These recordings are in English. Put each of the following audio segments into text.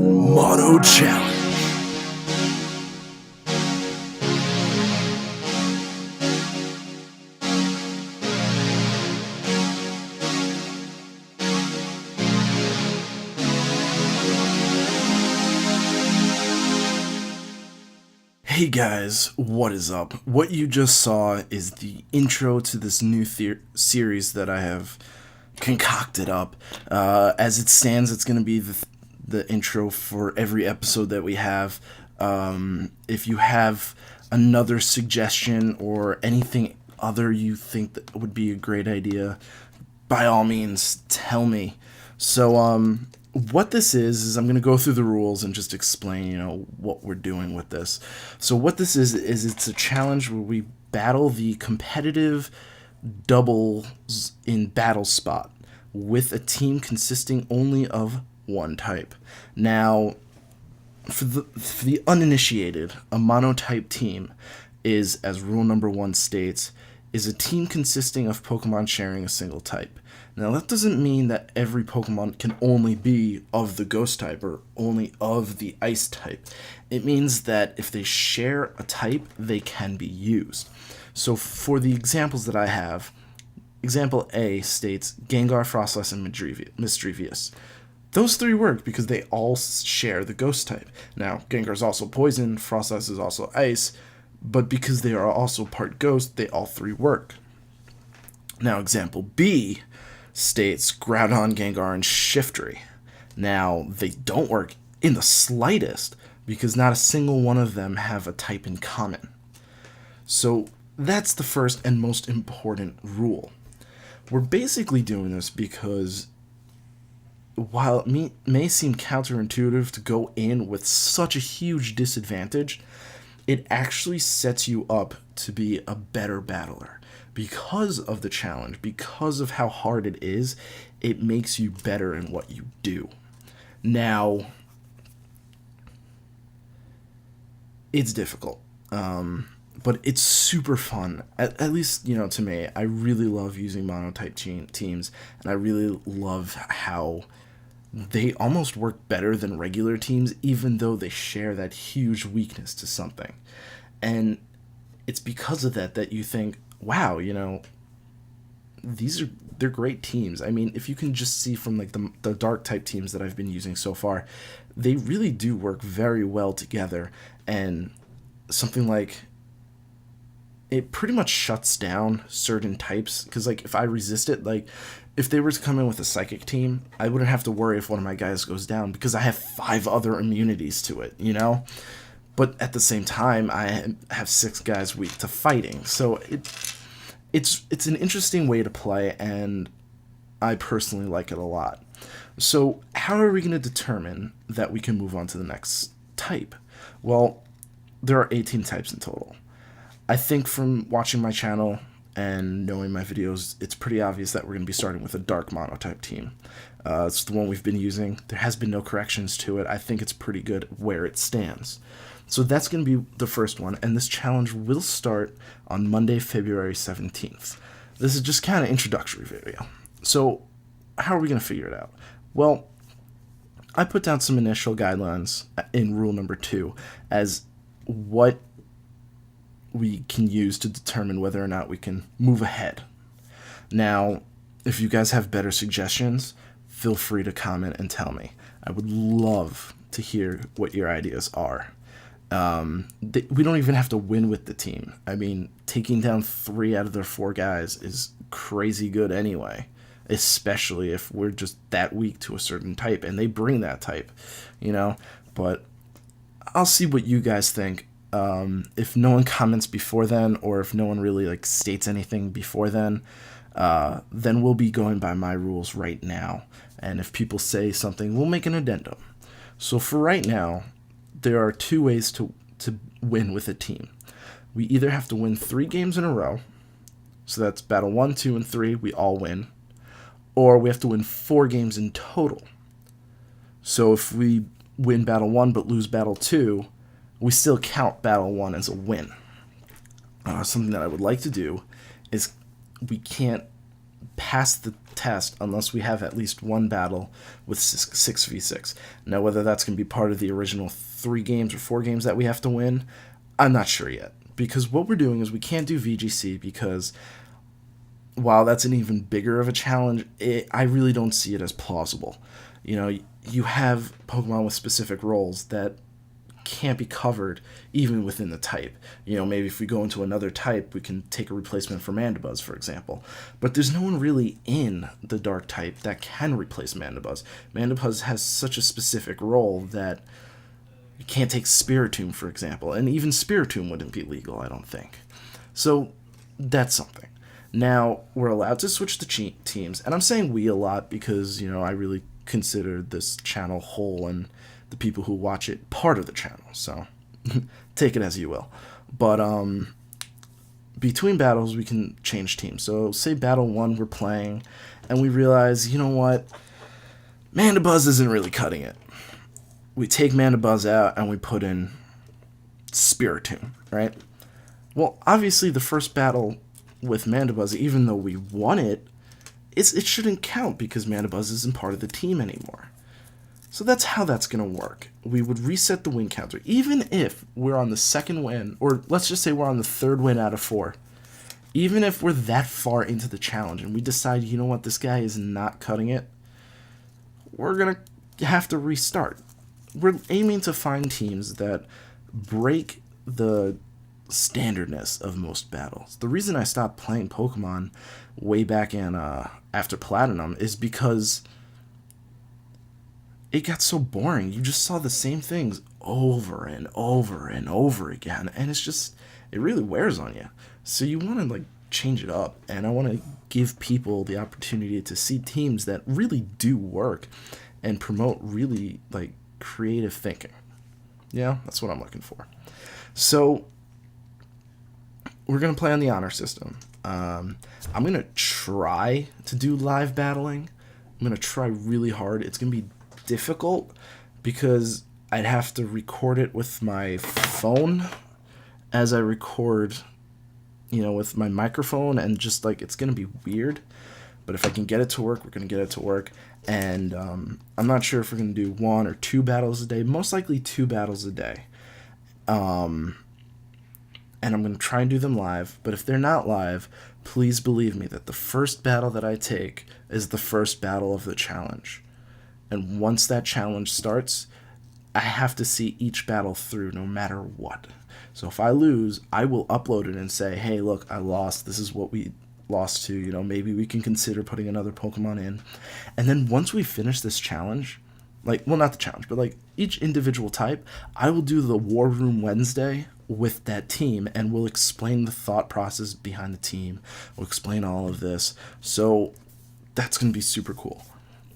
Mono Challenge. Hey guys, what is up? What you just saw is the intro to this new series that I have concocted up. As it stands, it's going to be the intro for every episode that we have. If you have another suggestion or anything other you think that would be a great idea, by all means, tell me. So, what this is I'm going to go through the rules and just explain, what we're doing with this. So what this is it's a challenge where we battle the competitive doubles in Battle Spot with a team consisting only of one type. Now, for the uninitiated, a monotype team is, as rule number 1 states, is a team consisting of Pokemon sharing a single type. Now, that doesn't mean that every Pokemon can only be of the Ghost type or only of the Ice type. It means that if they share a type, they can be used. So for the examples that I have, example A states Gengar, Frostlass, and Misdreavus. Those 3 work because they all share the Ghost type. Now, Gengar is also Poison, Frostlass is also Ice, but because they are also part Ghost, they all 3 work. Now, example B states Groudon, Gengar, and Shiftry. Now, they don't work in the slightest because not a single one of them have a type in common. So that's the first and most important rule. We're basically doing this because while it may seem counterintuitive to go in with such a huge disadvantage, it actually sets you up to be a better battler. Because of the challenge, because of how hard it is, it makes you better in what you do. Now, it's difficult, but it's super fun. At least, to me, I really love using monotype teams, and I really love how they almost work better than regular teams, even though they share that huge weakness to something. And it's because of that you think, wow, they're great teams. I mean, if you can just see from like the dark type teams that I've been using so far, they really do work very well together. And something like it pretty much shuts down certain types, because like if I resist it, like if they were to come in with a psychic team, I wouldn't have to worry if one of my guys goes down because I have 5 other immunities to it, But at the same time, I have 6 guys weak to fighting. So it's an interesting way to play, and I personally like it a lot. So how are we going to determine that we can move on to the next type? Well, there are 18 types in total. I think from watching my channel and knowing my videos, it's pretty obvious that we're going to be starting with a dark monotype team. It's the one we've been using. There has been no corrections to it. I think it's pretty good where it stands. So that's going to be the first one, and this challenge will start on Monday, February 17th. This is just kind of introductory video. So how are we going to figure it out? Well, I put down some initial guidelines in rule number 2 as what we can use to determine whether or not we can move ahead. Now, if you guys have better suggestions, feel free to comment and tell me. I would love to hear what your ideas are. We don't even have to win with the team. I mean, taking down 3 out of their 4 guys is crazy good anyway, especially if we're just that weak to a certain type and they bring that type, But I'll see what you guys think. If no one comments before then, or if no one really states anything before then we'll be going by my rules right now. And if people say something, we'll make an addendum. So for right now, there are 2 ways to win with a team. We either have to win 3 games in a row, so that's battle 1, 2, and 3, we all win, or we have to win 4 games in total. So if we win battle 1 but lose battle 2, we still count battle 1 as a win. Something that I would like to do is we can't pass test unless we have at least one battle with 6v6. Now, whether that's going to be part of the original 3 games or 4 games that we have to win, I'm not sure yet. Because what we're doing is we can't do VGC because while that's an even bigger of a challenge, I really don't see it as plausible. You know, you have Pokemon with specific roles that can't be covered even within the type. You know, maybe if we go into another type, we can take a replacement for Mandibuzz, for example. But there's no one really in the Dark type that can replace Mandibuzz. Mandibuzz has such a specific role that you can't take Spiritomb, for example. And even Spiritomb wouldn't be legal, I don't think. So that's something. Now, we're allowed to switch the teams. And I'm saying we a lot because, you know, I really consider this channel whole and the people who watch it part of the channel, so take it as you will. But between battles we can change teams. So say battle 1 we're playing and we realize, you know what, Mandibuzz isn't really cutting it. We take Mandibuzz out and we put in Spiritomb, right? Well, obviously the first battle with Mandibuzz, even though we won it, it shouldn't count because Mandibuzz isn't part of the team anymore. So that's how that's going to work. We would reset the win counter. Even if we're on the 2nd win, or let's just say we're on the 3rd win out of 4, even if we're that far into the challenge and we decide, you know what, this guy is not cutting it, we're going to have to restart. We're aiming to find teams that break the standardness of most battles. The reason I stopped playing Pokemon way back in after Platinum is because it got so boring. You just saw the same things over and over and over again, and it's just, it really wears on you. So you want to like change it up, and I want to give people the opportunity to see teams that really do work and promote really like creative thinking. Yeah, that's what I'm looking for. So we're gonna play on the honor system. I'm gonna try to do live battling. I'm gonna try really hard. It's gonna be difficult because I'd have to record it with my phone as I record, you know, with my microphone, and just like it's gonna be weird. But if I can get it to work, we're gonna get it to work. And I'm not sure if we're gonna do 1 or 2 battles a day. Most likely 2 battles a day. And I'm going to try and do them live, but if they're not live, please believe me that the first battle that I take is the first battle of the challenge. And once that challenge starts, I have to see each battle through no matter what. So if I lose, I will upload it and say, hey, look, I lost. This is what we lost to. You know, maybe we can consider putting another Pokemon in. And then once we finish this challenge, like, well, not the challenge, but like each individual type, I will do the War Room Wednesday with that team, and we'll explain the thought process behind the team. We'll explain all of this. So that's going to be super cool.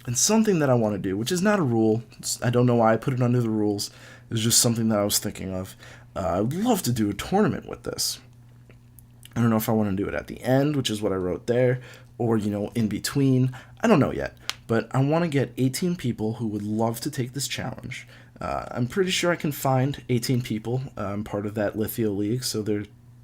And something that I want to do, which is not a rule, I don't know why I put it under the rules, it's just something that I was thinking of. I would love to do a tournament with this. I don't know if I want to do it at the end, which is what I wrote there, or, you know, in between. I don't know yet. But I want to get 18 people who would love to take this challenge. I'm pretty sure I can find 18 people. I'm part of that Lithio League, so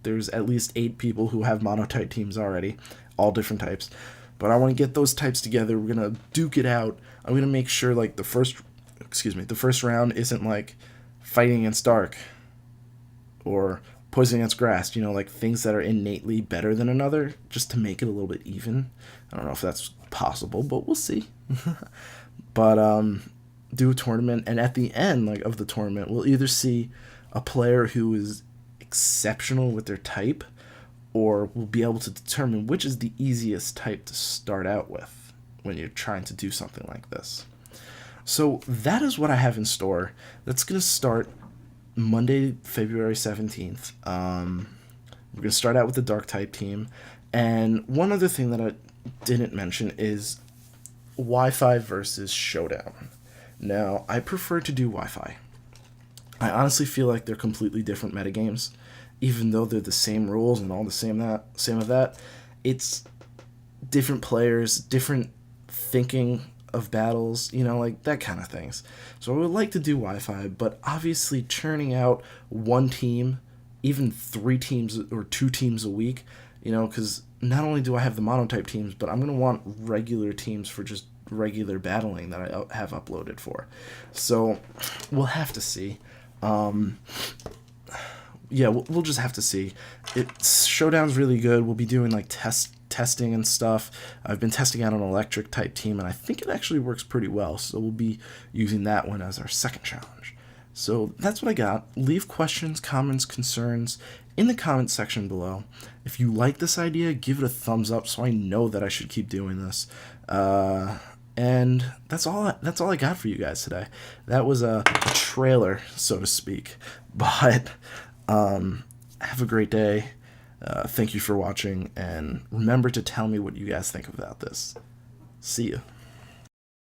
there's at least 8 people who have monotype teams already, all different types. But I want to get those types together. We're going to duke it out. I'm going to make sure like the first round isn't like fighting against Dark or Poison against Grass, you know, like things that are innately better than another, just to make it a little bit even. I don't know if that's possible, but we'll see. But do a tournament, and at the end like of the tournament, we'll either see a player who is exceptional with their type, or we'll be able to determine which is the easiest type to start out with when you're trying to do something like this. So that is what I have in store. That's going to start Monday, February 17th. We're going to start out with the Dark type team. And one other thing that I didn't mention is Wi-Fi versus Showdown. Now, I prefer to do Wi-Fi. I honestly feel like they're completely different metagames. Even though they're the same rules and all the same of that, it's different players, different thinking of battles, you know, like that kind of things. So I would like to do Wi-Fi, but obviously churning out one team, even 3 teams or 2 teams a week, you know, because not only do I have the monotype teams, but I'm going to want regular teams for just regular battling that I have uploaded for. So we'll have to see. Yeah, we'll just have to see. Showdown's really good. We'll be doing like testing and stuff. I've been testing out an electric type team, and I think it actually works pretty well. So we'll be using that one as our second challenge. So that's what I got. Leave questions, comments, concerns in the comment section below. If you like this idea, give it a thumbs up so I know that I should keep doing this. And that's all I got for you guys today. That was a trailer, so to speak. But have a great day. Thank you for watching, and remember to tell me what you guys think about this. See ya.